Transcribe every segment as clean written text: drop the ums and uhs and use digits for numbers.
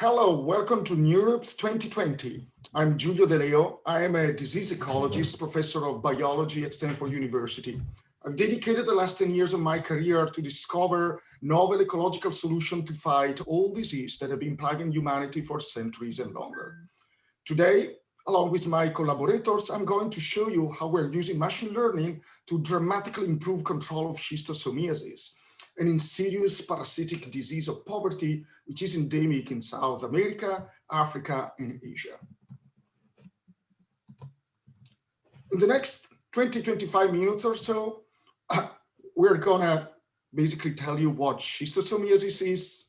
Hello, welcome to NeuraI's 2020. I'm Giulio De Leo. I am a disease ecologist, professor of biology at Stanford University. I've dedicated the last 10 years of my career to discover novel ecological solutions to fight all disease that have been plaguing humanity for centuries and longer. Today, along with my collaborators, I'm going to show you how we're using machine learning to dramatically improve control of schistosomiasis, an insidious parasitic disease of poverty, which is endemic in South America, Africa, and Asia. In the next 20-25 minutes or so, we're gonna basically tell you what schistosomiasis is,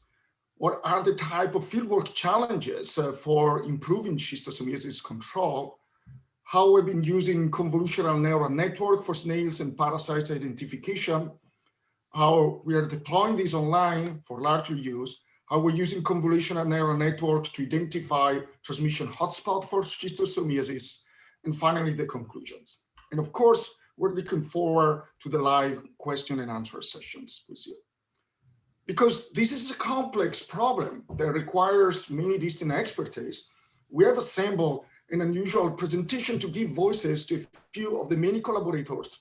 what are the type of fieldwork challenges for improving schistosomiasis control, how we've been using convolutional neural network for snails and parasites identification, how we are deploying these online for larger use, how we're using convolutional neural networks to identify transmission hotspot for schistosomiasis, and finally the conclusions. And of course, we're looking forward to the live question and answer sessions with you. Because this is a complex problem that requires many distinct expertise, we have assembled an unusual presentation to give voices to a few of the many collaborators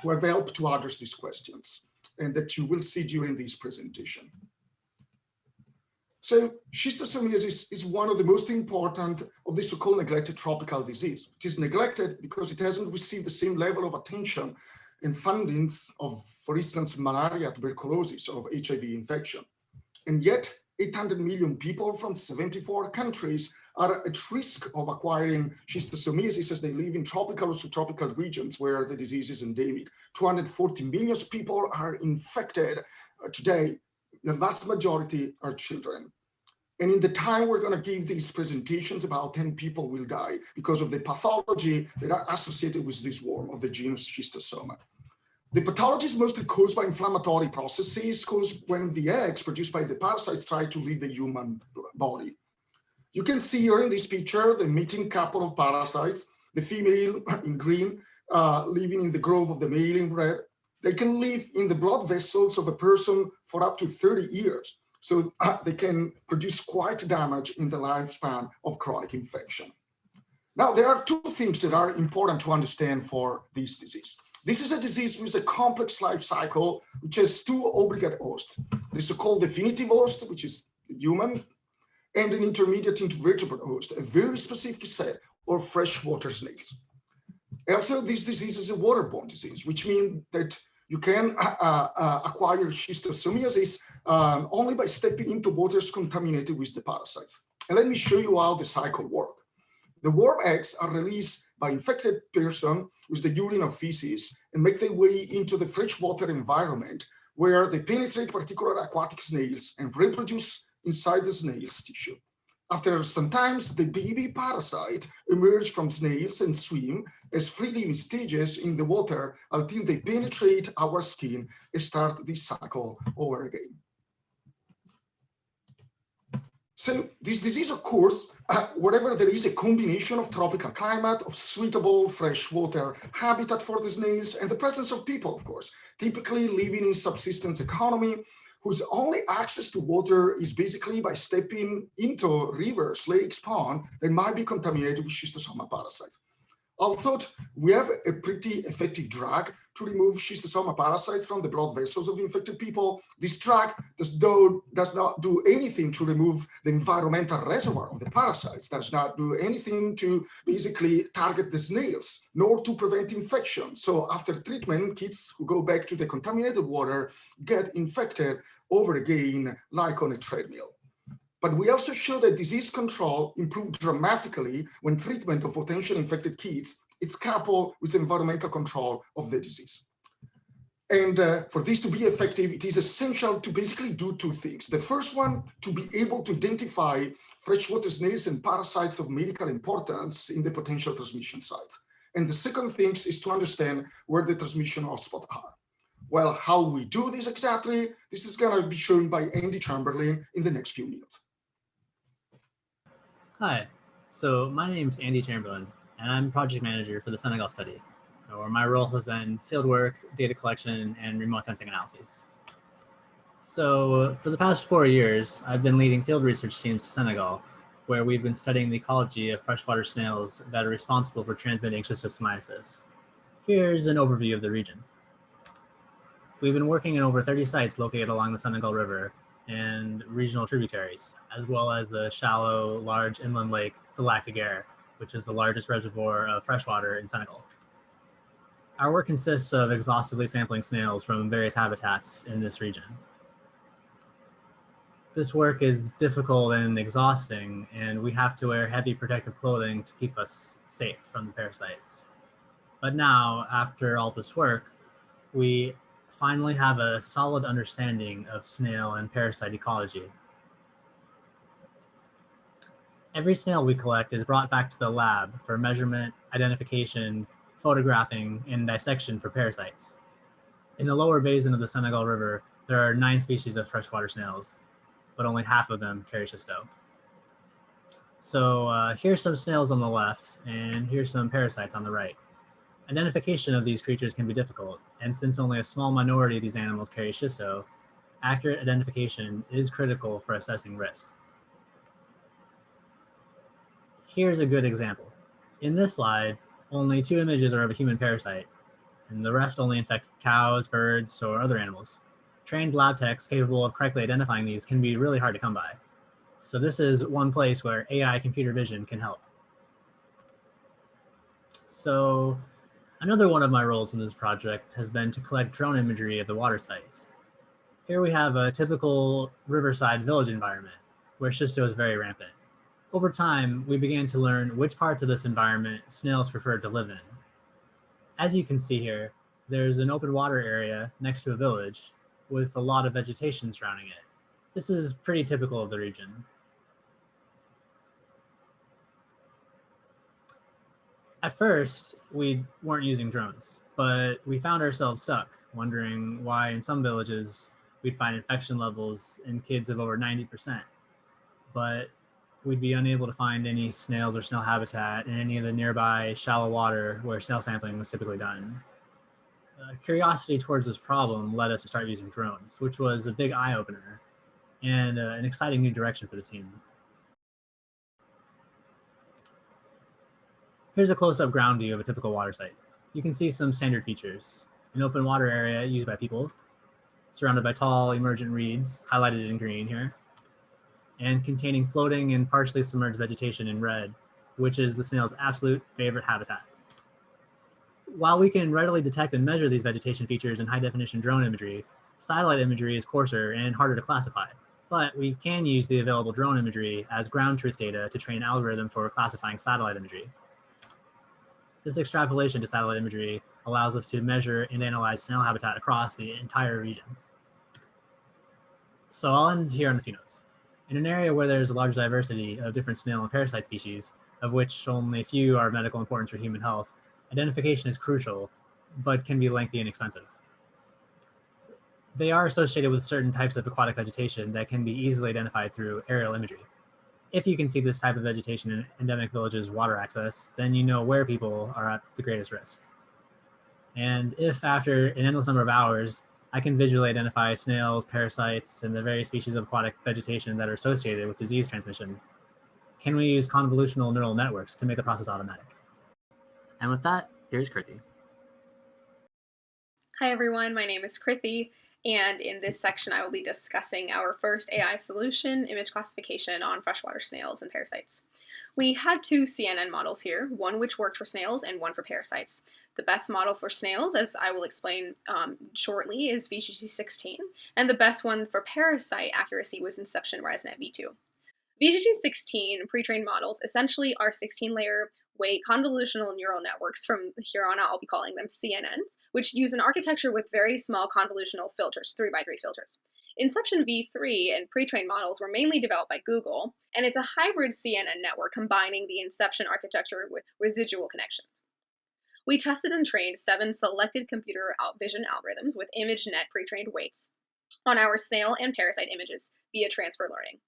who have helped to address these questions, and that you will see during this presentation. So schistosomiasis is one of the most important of the so-called neglected tropical disease. It is neglected because it hasn't received the same level of attention and fundings of, for instance, malaria, tuberculosis, or HIV infection. And yet 800 million people from 74 countries are at risk of acquiring schistosomiasis as they live in tropical or subtropical regions where the disease is endemic. 240 million people are infected today. The vast majority are children. And in the time we're going to give these presentations, about 10 people will die because of the pathology that are associated with this worm of the genus Schistosoma. The pathology is mostly caused by inflammatory processes caused when the eggs produced by the parasites try to leave the human body. You can see here in this picture the mating couple of parasites, the female in green, living in the grove of the male in red. They can live in the blood vessels of a person for up to 30 years. So they can produce quite damage in the lifespan of chronic infection. Now, there are two things that are important to understand for this disease. This is a disease with a complex life cycle, which has two obligate hosts, the so-called definitive host, which is the human, and an intermediate invertebrate host, a very specific set of freshwater snails. Also, this disease is a waterborne disease, which means that you can acquire schistosomiasis only by stepping into waters contaminated with the parasites. And let me show you how the cycle works. The worm eggs are released by infected person with the urine or feces and make their way into the freshwater environment where they penetrate particular aquatic snails and reproduce inside the snail's tissue. After some time, the baby parasite emerge from snails and swim as free living stages in the water until they penetrate our skin and start this cycle over again. So this disease occurs wherever there is a combination of tropical climate, of suitable freshwater habitat for the snails, and the presence of people, of course, typically living in subsistence economy, whose only access to water is basically by stepping into rivers, lakes, ponds that might be contaminated with schistosoma parasites. Although we have a pretty effective drug to remove schistosoma parasites from the blood vessels of infected people, this drug does not do anything to remove the environmental reservoir of the parasites, does not do anything to basically target the snails, nor to prevent infection. So after treatment, kids who go back to the contaminated water get infected over again, like on a treadmill. But we also show that disease control improved dramatically when treatment of potentially infected kids is coupled with environmental control of the disease. And for this to be effective, it is essential to basically do two things. The first one, to be able to identify freshwater snails and parasites of medical importance in the potential transmission sites. And the second thing is to understand where the transmission hotspots are. Well, how we do this exactly, this is going to be shown by Andy Chamberlain in the next few minutes. Hi, so my name's Andy Chamberlain, and I'm project manager for the Senegal study, where my role has been fieldwork, data collection, and remote sensing analyses. So for the past 4 years, I've been leading field research teams to Senegal, where we've been studying the ecology of freshwater snails that are responsible for transmitting schistosomiasis. Here's an overview of the region. We've been working in over 30 sites located along the Senegal River and regional tributaries, as well as the shallow, large inland lake, the Lac de Guerre, which is the largest reservoir of freshwater in Senegal. Our work consists of exhaustively sampling snails from various habitats in this region. This work is difficult and exhausting, and we have to wear heavy protective clothing to keep us safe from the parasites. But now, after all this work, we finally have a solid understanding of snail and parasite ecology. Every snail we collect is brought back to the lab for measurement, identification, photographing, and dissection for parasites. In the lower basin of the Senegal River, there are 9 species of freshwater snails, but only half of them carry schisto. So here's some snails on the left, and here's some parasites on the right. Identification of these creatures can be difficult, and since only a small minority of these animals carry schisto, accurate identification is critical for assessing risk. Here's a good example. In this slide, only 2 images are of a human parasite, and the rest only infect cows, birds, or other animals. Trained lab techs capable of correctly identifying these can be really hard to come by. So this is one place where AI computer vision can help. So another one of my roles in this project has been to collect drone imagery of the water sites. Here we have a typical riverside village environment where schisto is very rampant. Over time, we began to learn which parts of this environment snails prefer to live in. As you can see here, there's an open water area next to a village with a lot of vegetation surrounding it. This is pretty typical of the region. At first, we weren't using drones, but we found ourselves stuck, wondering why in some villages we'd find infection levels in kids of over 90%, but we'd be unable to find any snails or snail habitat in any of the nearby shallow water where snail sampling was typically done. Curiosity towards this problem led us to start using drones, which was a big eye-opener and an exciting new direction for the team. Here's a close-up ground view of a typical water site. You can see some standard features. An open water area used by people, surrounded by tall, emergent reeds, highlighted in green here, and containing floating and partially submerged vegetation in red, which is the snail's absolute favorite habitat. While we can readily detect and measure these vegetation features in high-definition drone imagery, satellite imagery is coarser and harder to classify, but we can use the available drone imagery as ground truth data to train an algorithm for classifying satellite imagery. This extrapolation to satellite imagery allows us to measure and analyze snail habitat across the entire region. So I'll end here on a few notes. In an area where there's a large diversity of different snail and parasite species, of which only a few are of medical importance for human health, identification is crucial, but can be lengthy and expensive. They are associated with certain types of aquatic vegetation that can be easily identified through aerial imagery. If you can see this type of vegetation in endemic villages' water access, then you know where people are at the greatest risk. And if after an endless number of hours, I can visually identify snails, parasites, and the various species of aquatic vegetation that are associated with disease transmission, can we use convolutional neural networks to make the process automatic? And with that, here's Krithi. Hi everyone, my name is Krithi, and in this section I will be discussing our first AI solution, image classification on freshwater snails and parasites. We had 2 CNN models here, one which worked for snails and one for parasites. The best model for snails, as I will explain shortly, is VGG16, and the best one for parasite accuracy was Inception ResNet v2. VGG16 pre-trained models essentially are 16-layer weight convolutional neural networks. From here on out, I'll be calling them CNNs, which use an architecture with very small convolutional filters, 3x3 filters. Inception v3 and pre-trained models were mainly developed by Google, and it's a hybrid CNN network combining the Inception architecture with residual connections. We tested and trained 7 selected computer vision algorithms with ImageNet pre-trained weights on our snail and parasite images via transfer learning.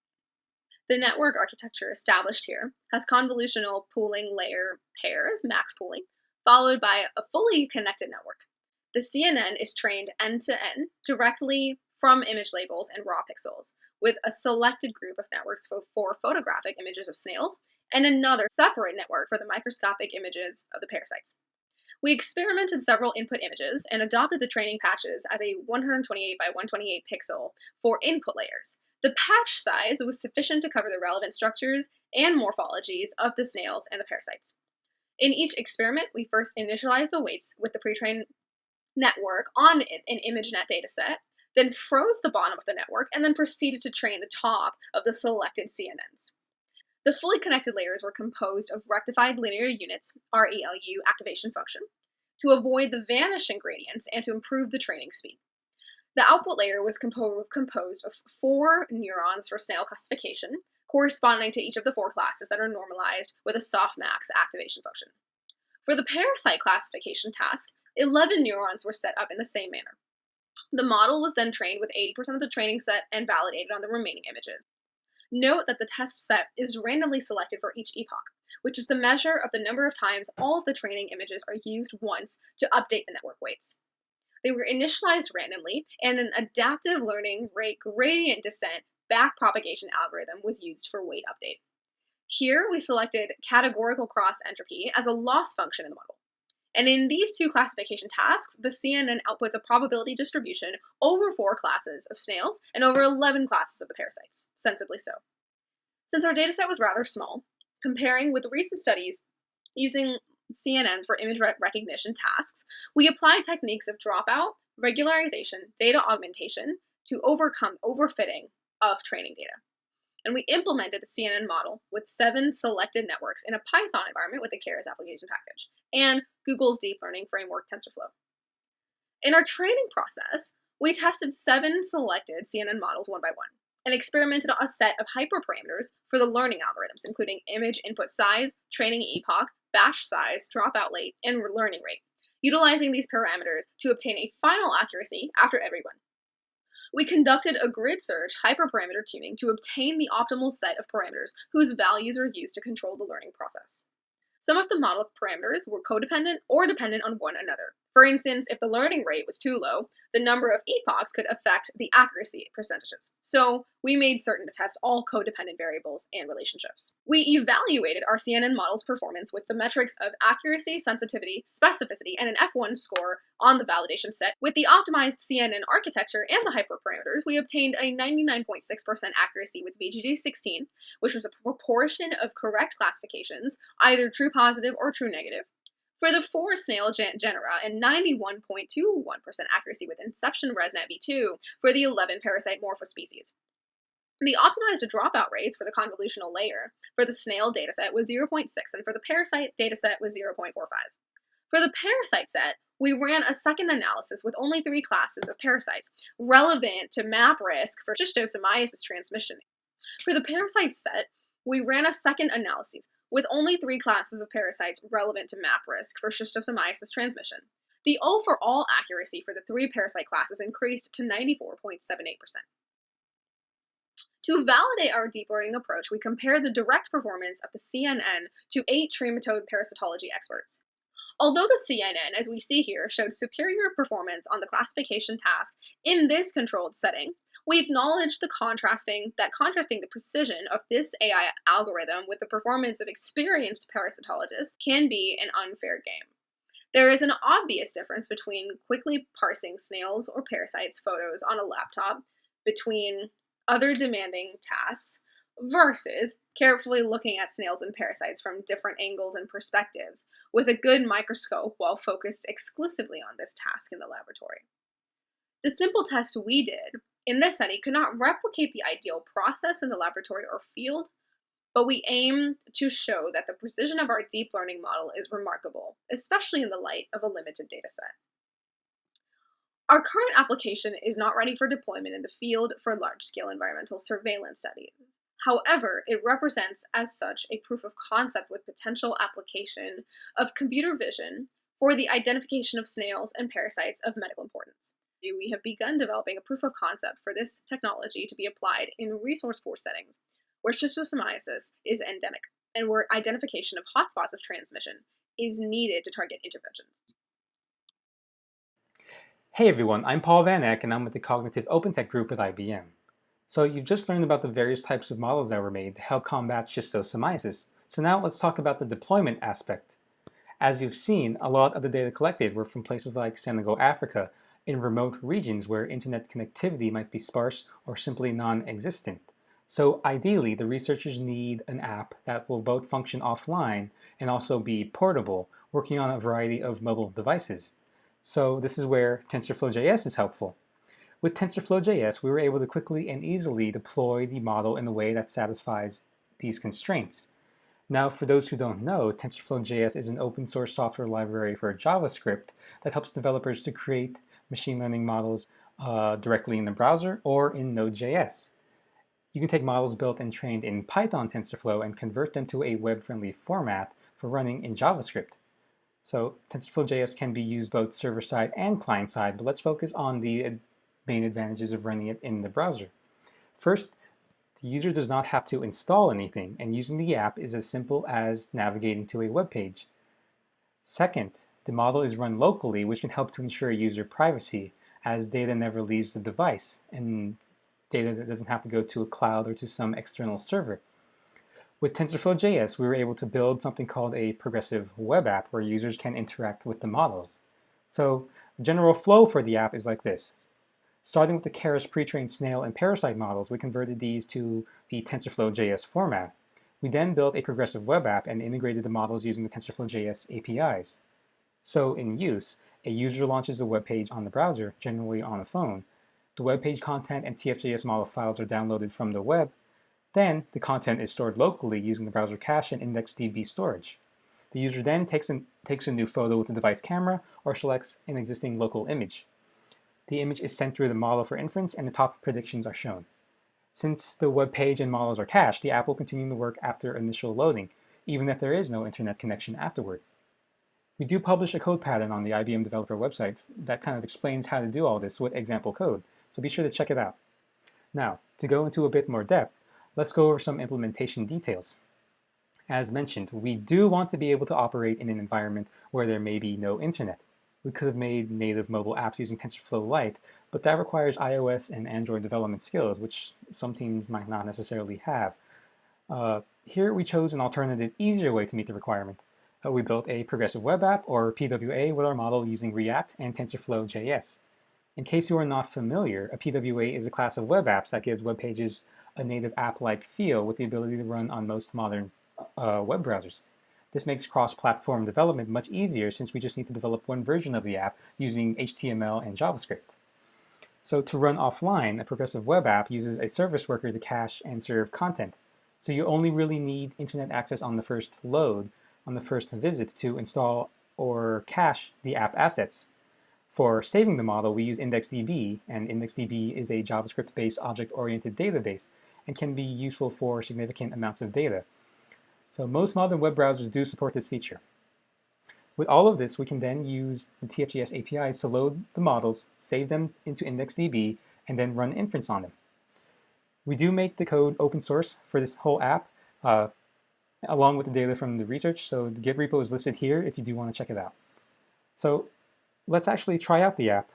The network architecture established here has convolutional pooling layer pairs, max pooling, followed by a fully connected network. The CNN is trained end-to-end directly from image labels and raw pixels, with a selected group of networks for photographic images of snails and another separate network for the microscopic images of the parasites. We experimented several input images and adopted the training patches as a 128 by 128 pixel for input layers. The patch size was sufficient to cover the relevant structures and morphologies of the snails and the parasites. In each experiment, we first initialized the weights with the pre-trained network on an ImageNet dataset, then froze the bottom of the network, and then proceeded to train the top of the selected CNNs. The fully connected layers were composed of rectified linear units, ReLU activation function, to avoid the vanishing gradients and to improve the training speed. The output layer was composed of 4 neurons for snail classification, corresponding to each of the 4 classes that are normalized with a softmax activation function. For the parasite classification task, 11 neurons were set up in the same manner. The model was then trained with 80% of the training set and validated on the remaining images. Note that the test set is randomly selected for each epoch, which is the measure of the number of times all of the training images are used once to update the network weights. They were initialized randomly, and an adaptive learning rate gradient descent backpropagation algorithm was used for weight update. Here, we selected categorical cross-entropy as a loss function in the model. And in these 2 classification tasks, the CNN outputs a probability distribution over 4 classes of snails and over 11 classes of the parasites, sensibly so. Since our dataset was rather small, comparing with recent studies using CNNs for image recognition tasks, we applied techniques of dropout, regularization, data augmentation to overcome overfitting of training data. And we implemented the CNN model with 7 selected networks in a Python environment with the Keras application package and Google's deep learning framework TensorFlow. In our training process, we tested 7 selected CNN models one by one and experimented on a set of hyperparameters for the learning algorithms, including image input size, training epoch, batch size, dropout rate, and learning rate, utilizing these parameters to obtain a final accuracy after every run. We conducted a grid search hyperparameter tuning to obtain the optimal set of parameters whose values are used to control the learning process. Some of the model parameters were codependent or dependent on one another. For instance, if the learning rate was too low, the number of epochs could affect the accuracy percentages. So we made certain to test all codependent variables and relationships. We evaluated our CNN model's performance with the metrics of accuracy, sensitivity, specificity, and an F1 score on the validation set. With the optimized CNN architecture and the hyperparameters, we obtained a 99.6% accuracy with VGG16, which was a proportion of correct classifications, either true positive or true negative, for the 4 snail genera and 91.21% accuracy with Inception ResNet v2 for the 11 parasite morphospecies. The optimized dropout rates for the convolutional layer for the snail dataset was 0.6, and for the parasite dataset was 0.45. For the parasite set, we ran a second analysis with only 3 classes of parasites relevant to map risk for schistosomiasis transmission. For the parasite set, we ran a second analysis with only 3 classes of parasites relevant to map risk for schistosomiasis transmission. The overall accuracy for the 3 parasite classes increased to 94.78%. To validate our deep learning approach, we compared the direct performance of the CNN to 8 trematode parasitology experts. Although the CNN, as we see here, showed superior performance on the classification task in this controlled setting, we acknowledge contrasting the precision of this AI algorithm with the performance of experienced parasitologists can be an unfair game. There is an obvious difference between quickly parsing snails or parasites photos on a laptop between other demanding tasks versus carefully looking at snails and parasites from different angles and perspectives with a good microscope while focused exclusively on this task in the laboratory. The simple test we did in this study could not replicate the ideal process in the laboratory or field, but we aim to show that the precision of our deep learning model is remarkable, especially in the light of a limited dataset. Our current application is not ready for deployment in the field for large-scale environmental surveillance studies. However, it represents as such a proof of concept with potential application of computer vision for the identification of snails and parasites of medical importance. We have begun developing a proof of concept for this technology to be applied in resource-poor settings, where schistosomiasis is endemic, and where identification of hotspots of transmission is needed to target interventions. Hey everyone, I'm Paul Van Eck and I'm with the Cognitive Open Tech group at IBM. So you've just learned about the various types of models that were made to help combat schistosomiasis. So now let's talk about the deployment aspect. As you've seen, a lot of the data collected were from places like Senegal, Africa, in remote regions where internet connectivity might be sparse or simply non-existent. So ideally, the researchers need an app that will both function offline and also be portable, working on a variety of mobile devices. So this is where Tensorflow Js is helpful. With Tensorflow Js, we were able to quickly and easily deploy the model in a way that satisfies these constraints. Now, for those who don't know, TensorFlow JS is an open source software library for JavaScript that helps developers to create machine learning models directly in the browser or in Node.js. You can take models built and trained in Python TensorFlow and convert them to a web-friendly format for running in JavaScript. So TensorFlow JS can be used both server-side and client-side, but let's focus on the main advantages of running it in the browser. First, the user does not have to install anything, and using the app is as simple as navigating to a web page. Second, the model is run locally, which can help to ensure user privacy, as data never leaves the device, and data that doesn't have to go to a cloud or to some external server. With TensorFlow JS, we were able to build something called a progressive web app where users can interact with the models. So the general flow for the app is like this. Starting with the Keras pre-trained snail and parasite models, we converted these to the TensorFlow JS format. We then built a progressive web app and integrated the models using the TensorFlow JS APIs. So in use, a user launches a web page on the browser, generally on a phone. The web page content and TFJS model files are downloaded from the web. Then the content is stored locally using the browser cache and IndexedDB storage. The user then takes a new photo with the device camera or selects an existing local image. The image is sent through the model for inference and the top predictions are shown. Since the web page and models are cached, the app will continue to work after initial loading, even if there is no internet connection afterward. We do publish a code pattern on the IBM developer website that kind of explains how to do all this with example code, so be sure to check it out. Now, to go into a bit more depth, let's go over some implementation details. As mentioned, we do want to be able to operate in an environment where there may be no internet. We could have made native mobile apps using TensorFlow Lite, but that requires iOS and Android development skills, which some teams might not necessarily have. Here we chose an alternative, easier way to meet the requirement. We built a progressive web app, or PWA, with our model using React and TensorFlow JS. In case you are not familiar, a PWA is a class of web apps that gives web pages a native app-like feel with the ability to run on most modern web browsers. This makes cross-platform development much easier since we just need to develop one version of the app using HTML and JavaScript. So to run offline, a progressive web app uses a service worker to cache and serve content. So you only really need internet access on the first load, on the first visit, to install or cache the app assets. For saving the model, we use IndexedDB, and IndexedDB is a JavaScript-based object-oriented database and can be useful for significant amounts of data. So most modern web browsers do support this feature. With all of this, we can then use the TFJS APIs to load the models, save them into IndexedDB, and then run inference on them. We do make the code open source for this whole app, along with the data from the research, so the Git repo is listed here if you do want to check it out. So let's actually try out the app.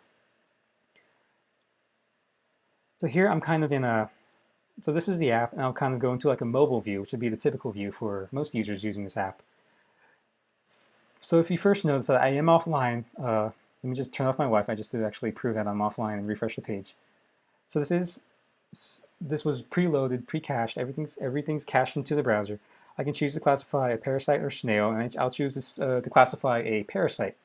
So here I'm kind of in a So this is the app, and I'll kind of go into like a mobile view, which would be the typical view for most users using this app. So if you first notice that I am offline, let me just turn off my Wi-Fi just to actually prove that I'm offline and refresh the page. So this was preloaded, pre-cached, everything's cached into the browser. I can choose to classify a parasite or snail, and I'll choose this, to classify a parasite.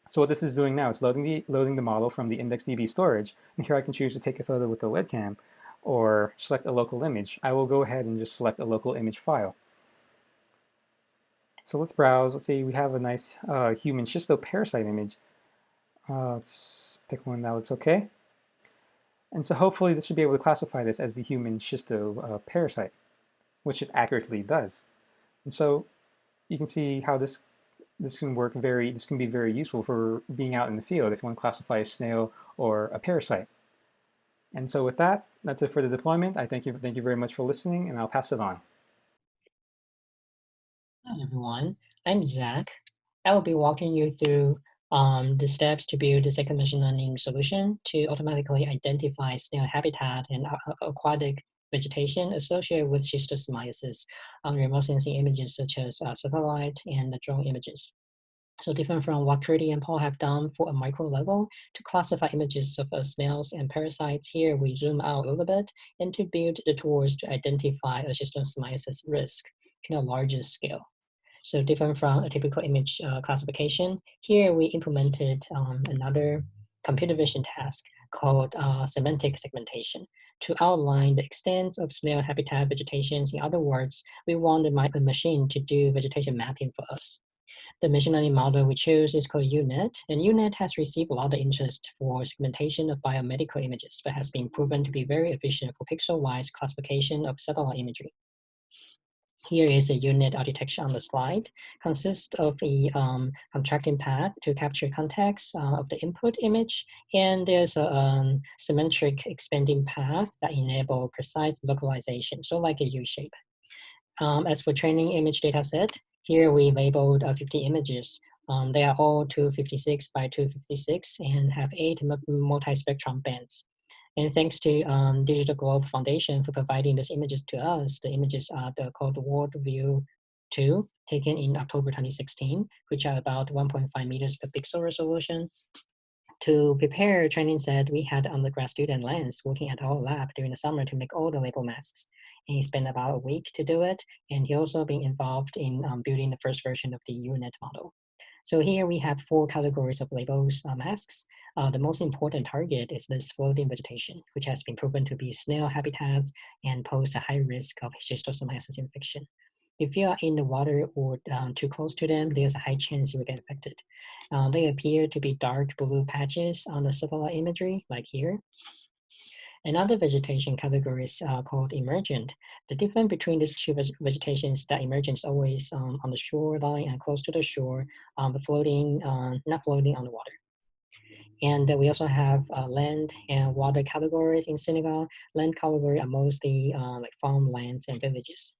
So what this is doing now is loading the model from the IndexedDB storage, and here I can choose to take a photo with the webcam, or select a local image. I will go ahead and just select a local image file. So let's browse. Let's say we have a nice human schistoparasite image. Let's pick one that looks okay. And so hopefully this should be able to classify this as the human schistoparasite, which it accurately does. And so you can see how this can be very useful for being out in the field if you want to classify a snail or a parasite. And so with that, that's it for the deployment. I thank you very much for listening, and I'll pass it on. Hi everyone, I'm Zach. I will be walking you through the steps to build the second machine learning solution to automatically identify snail habitat and aquatic vegetation associated with schistosomiasis on remote sensing images such as satellite and drone images. So different from what Curdy and Paul have done for a micro level to classify images of snails and parasites, here we zoom out a little bit and to build the tools to identify a schistosomiasis risk in a larger scale. So different from a typical image classification, here we implemented another computer vision task called semantic segmentation to outline the extent of snail habitat vegetations. In other words, we want the machine to do vegetation mapping for us. The machine learning model we chose is called UNet, and UNet has received a lot of interest for segmentation of biomedical images, but has been proven to be very efficient for pixel-wise classification of satellite imagery. Here is the UNet architecture on the slide. Consists of a contracting path to capture context of the input image, and there's a symmetric expanding path that enable precise localization, so like a U-shape. As for training image dataset, here we labeled 50 images. They are all 256 by 256 and have 8 multi-spectrum bands. And thanks to Digital Globe Foundation for providing these images to us, the images are called Worldview 2, taken in October 2016, which are about 1.5 meters per pixel resolution. To prepare a training set, we had undergrad student Lance working at our lab during the summer to make all the label masks. And he spent about a week to do it, and he also been involved in building the first version of the UNet model. So here we have 4 categories of labels masks. The most important target is this floating vegetation, which has been proven to be snail habitats and pose a high risk of schistosomiasis infection. If you are in the water or too close to them, there's a high chance you will get affected. They appear to be dark blue patches on the satellite imagery, like here. Another vegetation category is called emergent. The difference between these two vegetations is that emergent is always on the shoreline and close to the shore, but floating, not floating on the water. And we also have land and water categories in Senegal. Land category are mostly like farmlands and villages.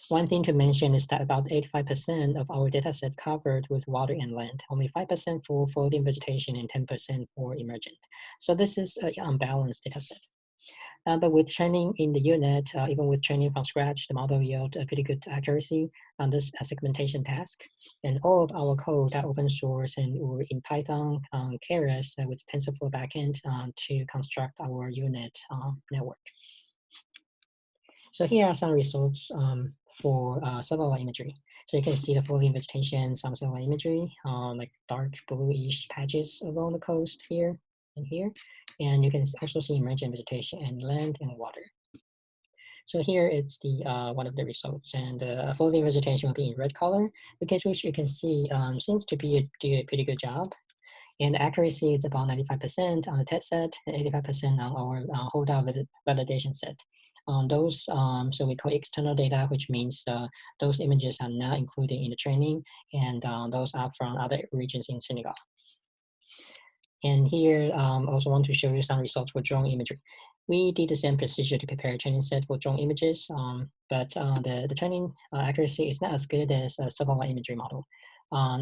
One thing to mention is that about 85% of our dataset covered with water and land, only 5% for floating vegetation and 10% for emergent. So this is an unbalanced dataset. But with training in the UNet, even with training from scratch, the model yield a pretty good accuracy on this segmentation task. And all of our code are open source and we're in Python, Keras with TensorFlow backend to construct our UNet network. So here are some results for satellite imagery. So you can see the floating vegetation, some satellite imagery, like dark bluish patches along the coast here and here. And you can also see emergent vegetation and land and water. So here it's the one of the results, and floating vegetation will be in red color, because which you can see seems to be do a pretty good job. And accuracy is about 95% on the test set and 85% on our holdout validation set. Those, so we call external data, which means those images are not included in the training, and those are from other regions in Senegal. And here, also want to show you some results for drone imagery. We did the same procedure to prepare a training set for drone images, but the training accuracy is not as good as a satellite imagery model.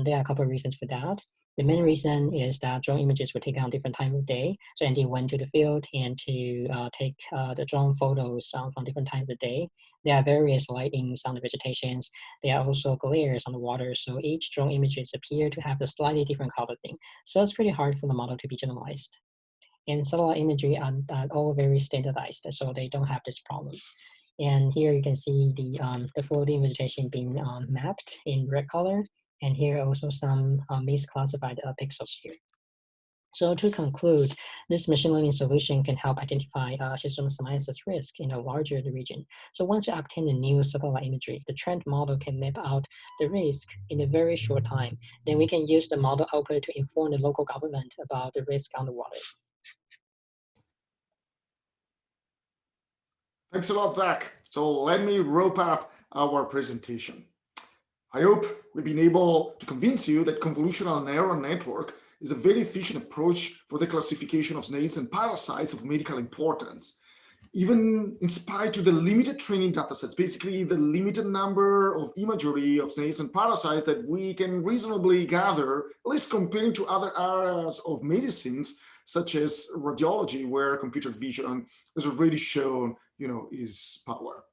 There are a couple of reasons for that. The main reason is that drone images were taken on different time of day. So Andy went to the field and to take the drone photos from different times of day. There are various lightings on the vegetations. There are also glares on the water. So each drone images appear to have a slightly different color thing. So it's pretty hard for the model to be generalized. And satellite imagery are all very standardized, so they don't have this problem. And here you can see the floating vegetation being mapped in red color. And here also some misclassified pixels here. So to conclude, this machine learning solution can help identify schistosomiasis risk in a larger region. So once you obtain a new satellite imagery, the trend model can map out the risk in a very short time. Then we can use the model output to inform the local government about the risk on the water. Thanks a lot, Zach. So let me wrap up our presentation. I hope we've been able to convince you that convolutional neural network is a very efficient approach for the classification of snails and parasites of medical importance. even in spite of the limited training datasets, basically the limited number of imagery of snails and parasites that we can reasonably gather, at least comparing to other areas of medicines, such as radiology, where computer vision has already shown, is power.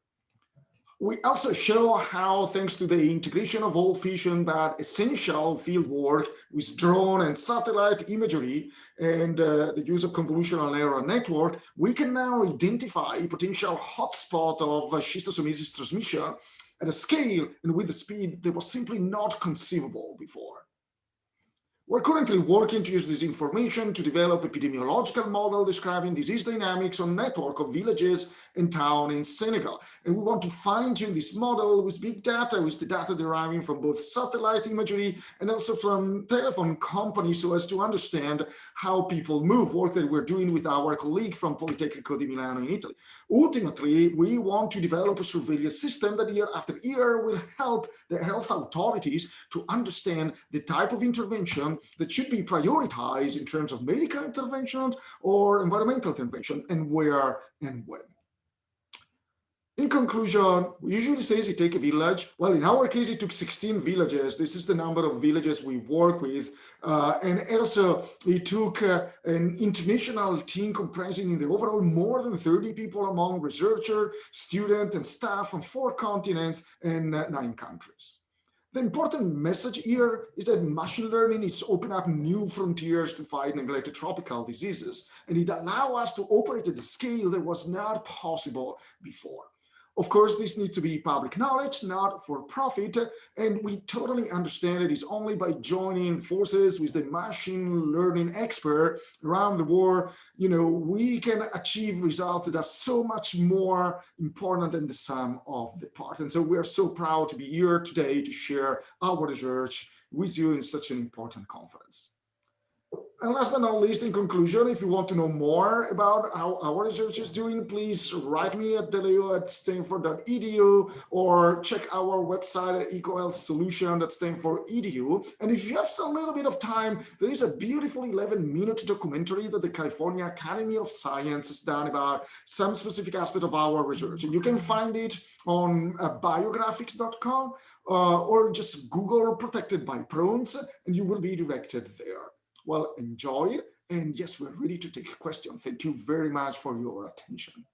We also show how, thanks to the integration of old-fashioned but essential field work with drone and satellite imagery and the use of convolutional neural network, we can now identify a potential hotspot of schistosomiasis transmission at a scale and with a speed that was simply not conceivable before. We're currently working to use this information to develop an epidemiological model describing disease dynamics on network of villages and towns in Senegal. And we want to fine-tune this model with big data, with the data deriving from both satellite imagery and also from telephone companies, so as to understand how people move, work that we're doing with our colleague from Politecnico di Milano in Italy. Ultimately, we want to develop a surveillance system that year after year will help the health authorities to understand the type of intervention that should be prioritized in terms of medical interventions or environmental intervention, and where and when. In conclusion, we usually say it takes a village. Well, in our case, it took 16 villages. This is the number of villages we work with. And also, it took an international team comprising in the overall more than 30 people among researchers, students, and staff from 4 continents and 9 countries. The important message here is that machine learning is opening up new frontiers to fight neglected tropical diseases, and it allows us to operate at a scale that was not possible before. Of course, this needs to be public knowledge, not for profit, and we totally understand it is only by joining forces with the machine learning expert around the world, we can achieve results that are so much more important than the sum of the parts. And so we are so proud to be here today to share our research with you in such an important conference. And last but not least, in conclusion, if you want to know more about how our research is doing, please write me at deleo@stanford.edu or check our website at ecohealthsolution.stanford.edu. And if you have a little bit of time, there is a beautiful 11-minute documentary that the California Academy of Science has done about some specific aspect of our research. And you can find it on biographics.com or just Google protected by prawns, and you will be directed there. Well, enjoy it. And yes, we're ready to take questions. Thank you very much for your attention.